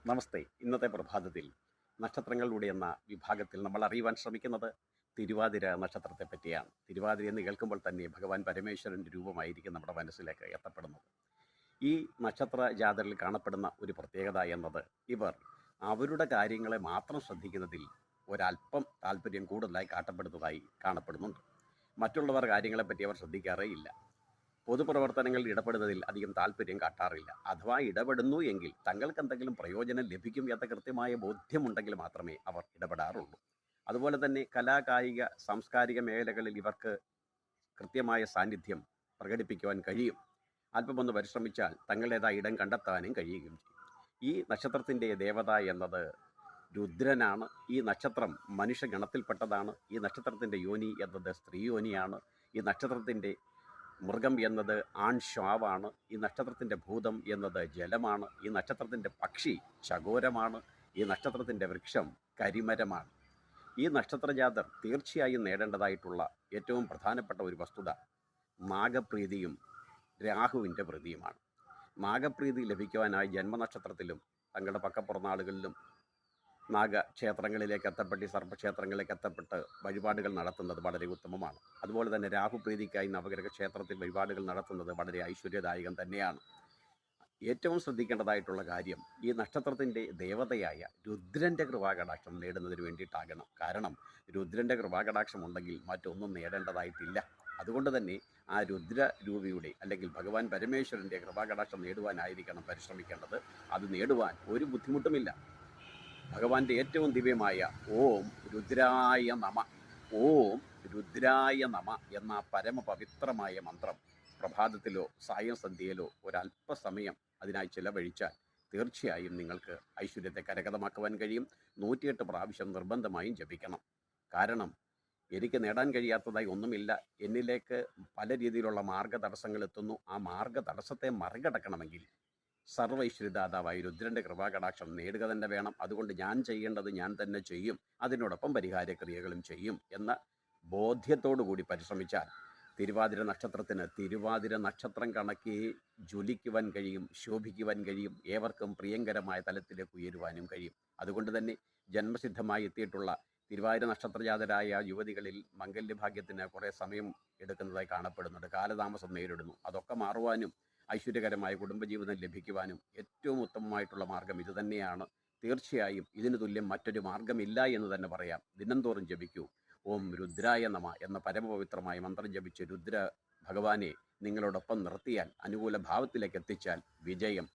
നമസ്തേ. ഇന്നത്തെ പ്രഭാതത്തിൽ നക്ഷത്രങ്ങളിലൂടെ എന്ന വിഭാഗത്തിൽ നമ്മൾ അറിയുവാൻ ശ്രമിക്കുന്നത് തിരുവാതിര നക്ഷത്രത്തെ പറ്റിയാണ്. തിരുവാതിര എന്ന് കേൾക്കുമ്പോൾ തന്നെ ഭഗവാൻ പരമേശ്വരൻ്റെ രൂപമായിരിക്കും നമ്മുടെ മനസ്സിലേക്ക് എത്തപ്പെടുന്നത്. ഈ നക്ഷത്ര ജാതരിൽ കാണപ്പെടുന്ന ഒരു പ്രത്യേകത എന്നത് ഇവർ അവരുടെ കാര്യങ്ങളെ മാത്രം ശ്രദ്ധിക്കുന്നതിൽ ഒരല്പം താല്പര്യം കൂടുതലായി കാട്ടപ്പെടുന്നതായി കാണപ്പെടുന്നുണ്ട്. മറ്റുള്ളവർ കാര്യങ്ങളെപ്പറ്റി അവർ ശ്രദ്ധിക്കാറേ ഇല്ല. പൊതുപ്രവർത്തനങ്ങളിൽ ഇടപെടുന്നതിൽ അധികം താല്പര്യം കാട്ടാറില്ല. അഥവാ ഇടപെടുന്നു എങ്കിൽ തങ്ങൾക്ക് എന്തെങ്കിലും പ്രയോജനം ലഭിക്കും എന്ന കൃത്യമായ ബോധ്യമുണ്ടെങ്കിൽ മാത്രമേ അവർ ഇടപെടാറുള്ളൂ. അതുപോലെ തന്നെ കായിക സാംസ്കാരിക മേഖലകളിൽ ഇവർക്ക് കൃത്യമായ സാന്നിധ്യം പ്രകടിപ്പിക്കുവാൻ കഴിയും. അല്പമൊന്ന് പരിശ്രമിച്ചാൽ തങ്ങളുടേതായ ഇടം കണ്ടെത്താനും കഴിയുകയും ചെയ്യും. ഈ നക്ഷത്രത്തിൻ്റെ ദേവത എന്നത് രുദ്രനാണ്. ഈ നക്ഷത്രം മനുഷ്യഗണത്തിൽപ്പെട്ടതാണ്. ഈ നക്ഷത്രത്തിൻ്റെ യോനി എന്നത് സ്ത്രീ യോനിയാണ്. ഈ നക്ഷത്രത്തിൻ്റെ മൃഗം എന്നത് ആൺ ശ്വാവാണ്. ഈ നക്ഷത്രത്തിൻ്റെ ഭൂതം എന്നത് ജലമാണ്. ഈ നക്ഷത്രത്തിൻ്റെ പക്ഷി ചകോരമാണ്. ഈ നക്ഷത്രത്തിൻ്റെ വൃക്ഷം കരിമരമാണ്. ഈ നക്ഷത്രജാതർ തീർച്ചയായും നേടേണ്ടതായിട്ടുള്ള ഏറ്റവും പ്രധാനപ്പെട്ട ഒരു വസ്തുത നാഗപ്രീതിയും രാഹുവിൻ്റെ പ്രീതിയുമാണ്. നാഗപ്രീതി ലഭിക്കുവാനായി ജന്മനക്ഷത്രത്തിലും തങ്ങളുടെ പക്കപ്പുറനാളുകളിലും നാഗക്ഷേത്രങ്ങളിലേക്ക് എത്തപ്പെട്ട് സർപ്പക്ഷേത്രങ്ങളിലേക്ക് എത്തപ്പെട്ട് വഴിപാടുകൾ നടത്തുന്നത് വളരെ ഉത്തമമാണ്. അതുപോലെ തന്നെ രാഹുപ്രീതിക്കായി നവഗ്രഹ ക്ഷേത്രത്തിൽ വഴിപാടുകൾ നടത്തുന്നത് വളരെ ഐശ്വര്യദായകം തന്നെയാണ്. ഏറ്റവും ശ്രദ്ധിക്കേണ്ടതായിട്ടുള്ള കാര്യം ഈ നക്ഷത്രത്തിൻ്റെ ദേവതയായ രുദ്രൻ്റെ കൃപാകടാക്ഷം നേടുന്നതിന് വേണ്ടിയിട്ടാകണം. കാരണം രുദ്രൻ്റെ കൃപാകടാക്ഷം ഉണ്ടെങ്കിൽ മറ്റൊന്നും നേടേണ്ടതായിട്ടില്ല. അതുകൊണ്ട് തന്നെ ആ രുദ്രരൂപിയുടെ അല്ലെങ്കിൽ ഭഗവാൻ പരമേശ്വരൻ്റെ കൃപാകടാക്ഷം നേടുവാനായിരിക്കണം പരിശ്രമിക്കേണ്ടത്. അത് നേടുവാൻ ഒരു ബുദ്ധിമുട്ടുമില്ല. ഭഗവാന്റെ ഏറ്റവും ദിവ്യമായ ഓം രുദ്രായ നമ, ഓം രുദ്രായ നമ എന്ന പരമപവിത്രമായ മന്ത്രം പ്രഭാതത്തിലോ സായം സന്ധ്യയിലോ ഒരല്പസമയം അതിനായി ചിലവഴിച്ചാൽ തീർച്ചയായും നിങ്ങൾക്ക് ഐശ്വര്യത്തെ കരഗതമാക്കുവാൻ കഴിയും. 108 പ്രാവശ്യം നിർബന്ധമായും ജപിക്കണം. കാരണം എനിക്ക് നേടാൻ കഴിയാത്തതായി ഒന്നുമില്ല. എന്നിലേക്ക് പല രീതിയിലുള്ള മാർഗതടസ്സങ്ങൾ എത്തുന്നു. ആ മാർഗതടസ്സത്തെ മറികടക്കണമെങ്കിൽ സർവൈശ്വര്യദാതാവായ രുദ്രൻ്റെ കൃപാകടാക്ഷം നേടുക തന്നെ വേണം. അതുകൊണ്ട് ഞാൻ ചെയ്യേണ്ടത് ഞാൻ തന്നെ ചെയ്യും, അതിനോടൊപ്പം പരിഹാരക്രിയകളും ചെയ്യും എന്ന ബോധ്യത്തോടു കൂടി പരിശ്രമിച്ചാൽ തിരുവാതിര നക്ഷത്രത്തിന് തിരുവാതിര നക്ഷത്രം കണക്കെ ജ്വലിക്കുവാൻ കഴിയും, ശോഭിക്കുവാൻ കഴിയും, ഏവർക്കും പ്രിയങ്കരമായ തലത്തിലേക്ക് ഉയരുവാനും കഴിയും. അതുകൊണ്ട് തന്നെ ജന്മസിദ്ധമായി എത്തിയിട്ടുള്ള തിരുവാതിര നക്ഷത്രജാതരായ യുവതികളിൽ മംഗല്യഭാഗ്യത്തിന് കുറേ സമയം എടുക്കുന്നതായി കാണപ്പെടുന്നുണ്ട്. കാലതാമസം നേരിടുന്നു. അതൊക്കെ മാറുവാനും ഐശ്വര്യകരമായ കുടുംബജീവിതം ലഭിക്കുവാനും ഏറ്റവും ഉത്തമമായിട്ടുള്ള മാർഗം ഇതുതന്നെയാണ്. തീർച്ചയായും ഇതിനു തുല്യം മറ്റൊരു മാർഗമില്ല എന്ന് തന്നെ പറയാം. ദിനംതോറും ജപിക്കൂ. ഓം രുദ്രായ നമ എന്ന പരമപവിത്രമായ മന്ത്രം ജപിച്ച് രുദ്ര ഭഗവാനെ നിങ്ങളോടൊപ്പം നിർത്തിയാൽ, അനുകൂല ഭാവത്തിലേക്ക് എത്തിച്ചാൽ വിജയം